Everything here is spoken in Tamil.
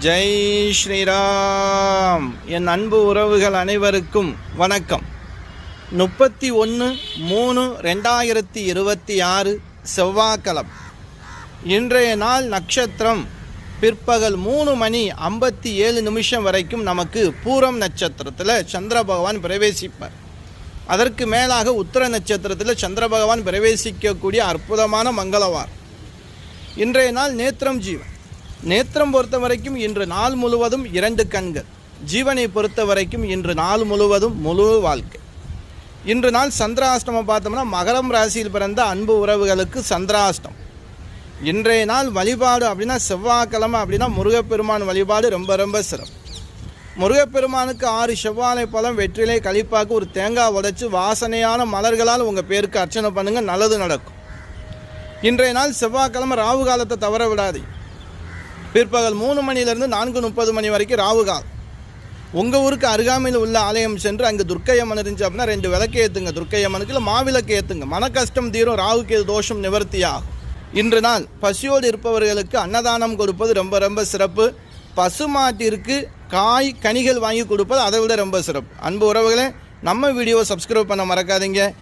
ஜெய் ஸ்ரீராம். என் அன்பு உறவுகள் அனைவருக்கும் வணக்கம். 31/3/2026 செவ்வாய்க்கிழமை. இன்றைய நாள் நட்சத்திரம் பிற்பகல் 3:57 வரைக்கும் நமக்கு பூரம் நட்சத்திரத்தில் சந்திர பகவான் பிரவேசிப்பார். அதற்கு மேலாக உத்திர நட்சத்திரத்தில் சந்திர பகவான் பிரவேசிக்கக்கூடிய அற்புதமான மங்களவார். இன்றைய நாள் நேத்திரம் ஜீவன். நேத்திரம் பொறுத்த வரைக்கும் இன்று நாள் முழுவதும் 2 கண்கள். ஜீவனை பொறுத்த வரைக்கும் இன்று நாள் முழுவதும் முழு வாழ்க்கை. இன்று நாள் சந்திராஷ்டமம் பார்த்தோம்னா மகரம் ராசியில் பிறந்த அன்பு உறவுகளுக்கு சந்திராஷ்டம். இன்றைய நாள் வழிபாடு அப்படின்னா செவ்வாய்க்கிழமை அப்படின்னா முருகப்பெருமான் வழிபாடு ரொம்ப ரொம்ப சிறப்பு. முருகப்பெருமானுக்கு 6 செவ்வாழை பழம், வெற்றிலை, களிப்பாக்கு, ஒரு தேங்காய் உடைச்சு வாசனையான மலர்களால் உங்கள் பேருக்கு அர்ச்சனை பண்ணுங்கள், நல்லது நடக்கும். இன்றைய நாள் செவ்வாய்க்கிழமை ராகு காலத்தை தவற விடாது. பிற்பகல் 3 மணியிலிருந்து 4:30 வரைக்கும் ராகு காலம். உங்கள் ஊருக்கு அருகாமையில் உள்ள ஆலயம் சென்று அங்கே துர்க்கையம்மன் இருந்துச்சு அப்படின்னா 2 விளக்கு ஏற்றுங்க. துர்க்கையம்மனுக்கு இல்லை மாவிளக்கு ஏற்றுங்க. மன கஷ்டம் தீரும், ராகுக்கு தோஷம் நிவர்த்தியாகும். இன்று நாள் பசியோடு இருப்பவர்களுக்கு அன்னதானம் கொடுப்பது ரொம்ப ரொம்ப சிறப்பு. பசுமாட்டிற்கு காய் கனிகள் வாங்கி கொடுப்பது அதை விட ரொம்ப சிறப்பு. அன்பு உறவுகளே, நம்ம வீடியோவை சப்ஸ்கிரைப் பண்ண மறக்காதீங்க.